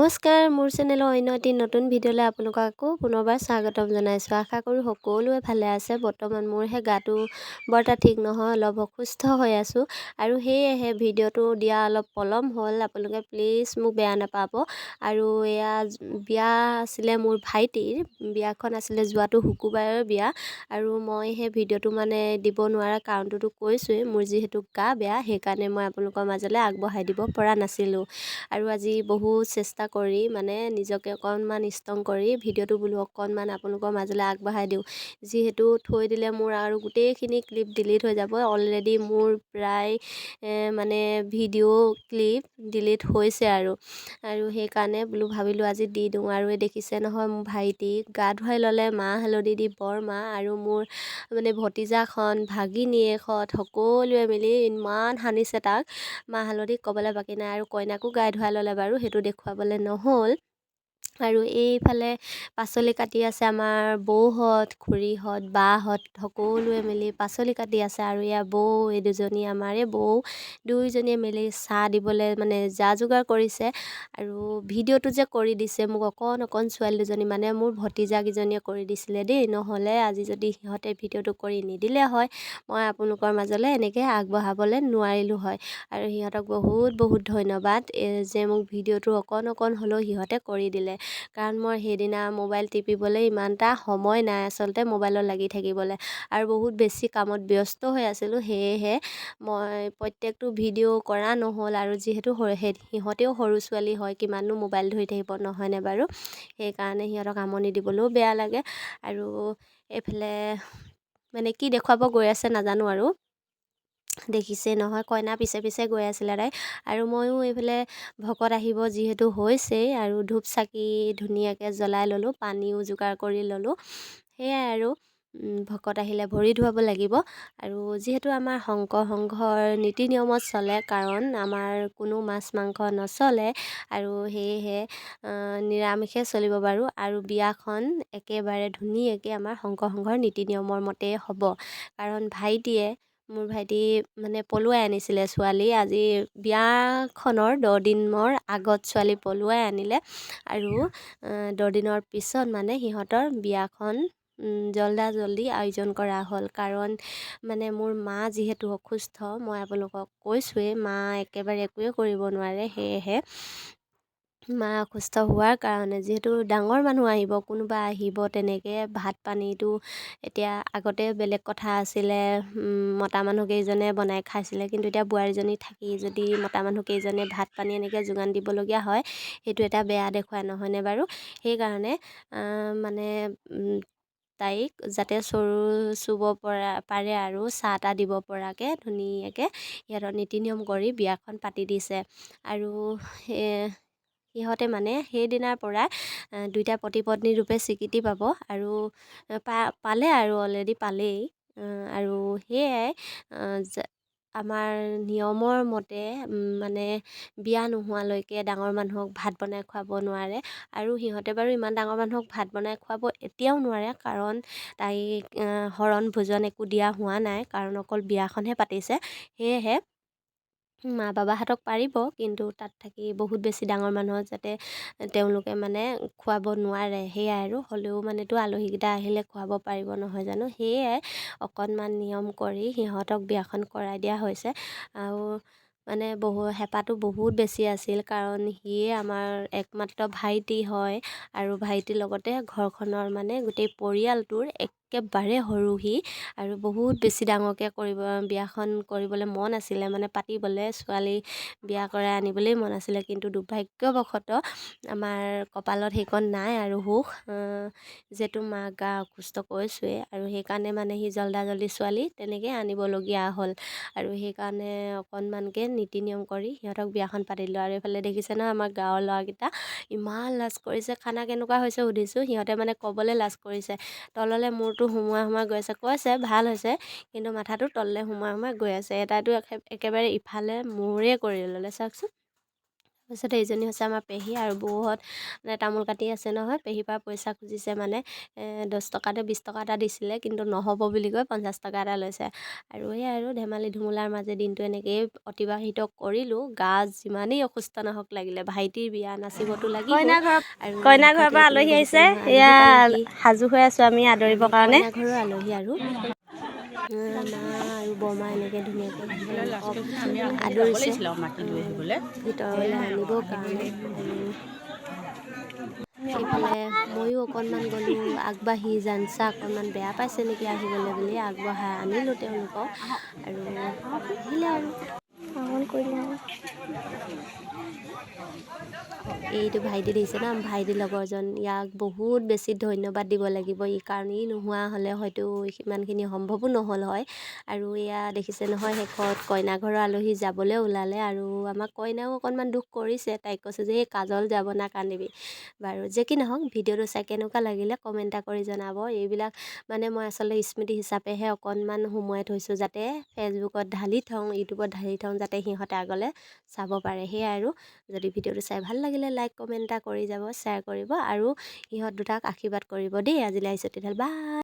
নমস্কাৰ, মোৰ চেনেলৰ অন্য এটি নতুন ভিডিঅ'লৈ আপোনালোকক আকৌ পুনৰবাৰ স্বাগতম জনাইছোঁ। আশা কৰোঁ সকলোৱে ভালে আছে। বৰ্তমান মোৰহে গাটো বৰ এটা ঠিক নহয়, অলপ অসুস্থ হৈ আছোঁ আৰু সেয়েহে ভিডিঅ'টো দিয়া অলপ পলম হ'ল। আপোনালোকে প্লিজ মোক বেয়া নাপাব। আৰু এয়া বিয়া আছিলে, মোৰ ভাইটিৰ বিয়াখন আছিলে, যোৱাটো শুকুৰবাৰৰ বিয়া। আৰু মই সেই ভিডিঅ'টো দিব নোৱাৰা কাৰণটোতো কৈছোঁৱেই, মোৰ যিহেতু গা বেয়া, সেইকাৰণে মই আপোনালোকৰ মাজলৈ আগবঢ়াই দিব পৰা নাছিলোঁ। আৰু আজি বহুত চেষ্টা কৰি নিজকে অকণমান ষ্ট্ৰং কৰি ভিডিঅ'টো অকণমান আপোনালোকৰ মাজলৈ আগবঢ়াই দিওঁ। যিহেতু থৈ দিলে মোৰ আৰু গোটেইখিনি ক্লিপ ডিলিট হৈ যাব। অলৰেডি মোৰ প্ৰায় ভিডিঅ' ক্লিপ ডিলিট হৈছে আৰু সেইকাৰণে ভাবিলোঁ আজি দি দিওঁ। আৰু দেখিছে নহয়, মোৰ ভাইটিক গা ধুৱাই ল'লে মাহ হালধি দি, বৰমা আৰু মোৰ ভতিজাখন, ভাগিনীয়েকহঁত সকলোৱে মিলি ইমান সানিছে তাক। মাহ হালধি ক'বলৈ বাকী নাই। আৰু কইনাকো গা ধুৱাই ল'লে বাৰু, সেইটো দেখুৱাবলৈ নহ'ল। আৰু এইফালে পাচলি কাটি আছে আমাৰ বৌহঁত, খুৰীহঁত, বাহঁত সকলোৱে মিলি পাচলি কাটি আছে। আৰু এয়া বৌ, এই দুজনী আমাৰ বৌ দুইজনীয়ে মিলি চাহ দিবলৈ যা যোগাৰ কৰিছে। আৰু ভিডিঅ'টো যে কৰি দিছে মোক অকণ ছোৱালী দুজনী, মোৰ ভতিজাকেইজনীয়ে কৰি দিছিলে দেই। নহ'লে আজি যদি সিহঁতে ভিডিঅ'টো কৰি নিদিলে হয়, মই আপোনালোকৰ মাজলৈ এনেকৈ আগবঢ়াবলৈ নোৱাৰিলোঁ হয়। আৰু সিহঁতক বহুত বহুত ধন্যবাদ যে মোক ভিডিঅ'টো অকণ হ'লেও সিহঁতে কৰি দিলে। কাৰণ মই সেইদিনা মোবাইল টিপিবলৈ ইমান এটা সময় নাই আচলতে, মোবাইলত লাগি থাকিবলৈ, আৰু বহুত বেছি কামত ব্যস্ত হৈ আছিলোঁ। সেয়েহে মই প্ৰত্যেকটো ভিডিঅ' কৰা নহ'ল। আৰু যিহেতু সিহঁতেও সৰু ছোৱালী হয়, কিমাননো মোবাইল ধৰি থাকিব, নহয়নে বাৰু? সেইকাৰণে সিহঁতক আমনি দিবলৈও বেয়া লাগে। আৰু এইফালে কি দেখুৱাব গৈ আছে নাজানো। আৰু দেখিছেই নহয়, কইনা পিছে পিছে গৈ আছিলে তাই। আৰু ময়ো এইফালে ভকত আহিব যিহেতু হৈছেই, আৰু ধূপ চাকি ধুনীয়াকৈ জ্বলাই ল'লোঁ, পানীও যোগাৰ কৰি ল'লোঁ। সেয়াই আৰু ভকত আহিলে ভৰি ধুৱাব লাগিব। আৰু যিহেতু আমাৰ শংকৰ সংঘৰ নীতি নিয়মত চলে, কাৰণ আমাৰ কোনো মাছ মাংস নচলে, আৰু সেয়েহে নিৰামিষে চলিব বাৰু। আৰু বিয়াখন একেবাৰে ধুনীয়াকৈ আমাৰ শংকৰ সংঘৰ নীতি নিয়মৰ মতেই হ'ব। কাৰণ মোৰ ভাইটি পলুৱাই আনিছিলে ছোৱালী। আজি বিয়াখনৰ 10 দিনৰ আগত ছোৱালী পলুৱাই আনিলে। আৰু 10 দিনৰ পিছত সিহঁতৰ বিয়াখন জল্দি আয়োজন কৰা হ'ল। কাৰণ মোৰ মা যিহেতু অসুস্থ, মই আপোনালোকক কৈছোঁৱেই, মা একেবাৰে একোৱে কৰিব নোৱাৰে। সেয়েহে মা অসুস্থ হোৱাৰ কাৰণে, যিহেতু ডাঙৰ মানুহ আহিব, কোনোবা আহিব, তেনেকৈ ভাত পানীটো এতিয়া আগতে বেলেগ কথা আছিলে, মতা মানুহকেইজনে বনাই খাইছিলে। কিন্তু এতিয়া বোৱাৰীজনী থাকি যদি মতা মানুহকেইজনে ভাত পানী এনেকৈ যোগান দিবলগীয়া হয়, সেইটো এটা বেয়া দেখুৱাই, নহয়নে বাৰু? সেইকাৰণে তাইক যাতে চুব পাৰে আৰু চাহ তাহ দিব পৰাকৈ ধুনীয়াকৈ সিহঁতৰ নীতি নিয়ম কৰি বিয়াখন পাতি দিছে। আৰু সিহঁতে সেইদিনাৰ পৰা দুইটা পতি পত্নী ৰূপে স্বীকৃতি পাব। আৰু পালে, আৰু অলৰেডি পালেই। আৰু সেয়াই আমাৰ নিয়মৰ মতে বিয়া নোহোৱালৈকে ডাঙৰ মানুহক ভাত বনাই খুৱাব নোৱাৰে। আৰু সিহঁতে বাৰু ইমান ডাঙৰ মানুহক ভাত বনাই খুৱাব এতিয়াও নোৱাৰে, কাৰণ তাইক শৰণ ভোজন একো দিয়া হোৱা নাই, কাৰণ অকল বিয়াখনহে পাতিছে। সেয়েহে মা বাবাহঁতক পাৰিব, কিন্তু তাত থাকি বহুত বেছি ডাঙৰ মানুহক যাতে তেওঁলোকে খুৱাব নোৱাৰে। সেয়াই আৰু হ'লেও আলহীকেইটা আহিলে খুৱাব পাৰিব, নহয় জানো? সেয়াই অকণমান নিয়ম কৰি সিহঁতক বিয়াখন কৰাই দিয়া হৈছে। আৰু হেঁপাহটো বহুত বেছি আছিল, কাৰণ সিয়ে আমাৰ একমাত্ৰ ভাইটি হয়। আৰু ভাইটিৰ লগতে ঘৰখনৰ গোটেই পৰিয়ালটোৰ একেবাৰে সৰু সি। আৰু বহুত বেছি ডাঙৰকৈ বিয়াখন কৰিবলৈ মন আছিলে, পাতিবলৈ, ছোৱালী বিয়া কৰাই আনিবলৈই মন আছিলে। কিন্তু দুৰ্ভাগ্যবশতঃ আমাৰ কপালত সেইকণ নাই আৰু সুখ, যিহেতু মা গা অসুস্থ কৈছোৱেই। আৰু সেইকাৰণে সি জল্দি ছোৱালী তেনেকৈ আনিবলগীয়া হ'ল। আৰু সেইকাৰণে অকণমানকৈ নীতি নিয়ম কৰি সিহঁতক বিয়াখন পাতি দিলোঁ। আৰু এইফালে দেখিছে নহয়, আমাৰ গাঁৱৰ ল'ৰাকেইটা ইমান লাজ কৰিছে। খানা কেনেকুৱা হৈছে সুধিছোঁ, সিহঁতে ক'বলৈ লাজ কৰিছে। তললৈ মূৰটো সোমোৱাই গৈ আছে, কৈছে ভাল হৈছে, কিন্তু মাথাটো তললৈ সোমোৱাই গৈ আছে। এটাইতো একেবাৰে ইফালে মূৰে কৰি ল'লে, চাওকচোন। তাৰপিছত এইজনী হৈছে আমাৰ পেহী আৰু বৌহঁত মানে তামোল কাটি আছে নহয়, পেহীৰ পৰা পইচা খুজিছে মানে 10 টকাতে 20 টকা এটা দিছিলে, কিন্তু নহ'ব বুলি কৈ 50 টকা এটা লৈছে। আৰু এই আৰু ধেমালি ধুমুলাৰ মাজে দিনটো এনেকৈয়ে অতিবাহিত কৰিলোঁ। গা যিমানেই অসুস্থ নহওক লাগিলে, ভাইটিৰ বিয়া নাচিবতো লাগিব। আৰু কইনা ঘৰৰ পৰা আলহী আহিছে, এয়া সাজু হৈ আছোঁ আমি আদৰিবৰ কাৰণে। কইনা ঘৰৰ আলহী আৰু মা আৰু বৰমা এনেকৈ ধুনীয়াকৈ তেওঁলোকক আদৰিছে ভিতৰলৈ আনিবৰ কাৰণে। আৰু এইফালে ময়ো অকণমান গ'লোঁ আগবাঢ়ি, জানচা অকণমান বেয়া পাইছে নেকি আহিবলৈ বুলি আগবঢ়াই আনিলোঁ তেওঁলোকক, আৰু আহিলে আৰু এইটো ভাইটি দেখিছে না, ভাইটিৰ লগৰজন, ইয়াক বহুত বেছি ধন্যবাদ দিব লাগিব, কাৰণ ই নোহোৱা হ'লে হয়তো সিমানখিনি সম্ভৱো নহ'ল হয়। আৰু এয়া দেখিছে নহয়, শেষত কইনা ঘৰৰ আলহী যাবলৈ ওলালে, আৰু আমাক কইনাও অকণমান দুখ কৰিছে, তাইক কৈছে যে এই কাজল যাব না কান্দিবি। বাৰু যে কি নহওক, ভিডিঅ'টো চাই কেনেকুৱা লাগিলে কমেণ্ট এটা কৰি জনাব। এইবিলাক মানে মই আচলতে স্মৃতি হিচাপেহে অকণমান সোমোৱাই থৈছোঁ, যাতে ফেচবুকত ঢালি থওঁ, ইউটিউবত ঢালি থওঁ, যাতে সিহঁতে আগলৈ চাব পাৰে। সেয়াই আৰু যদি ভিডিঅ'টো চাই ভাল লাগিলে লাইক কমেণ্ট এটা কৰি যাব, শ্বেয়াৰ কৰিব, আৰু ইহঁত দুটাক আশীৰ্বাদ কৰিব দেই। আজিলৈ আহিছোঁ তেতিয়াহ'লে, বাই।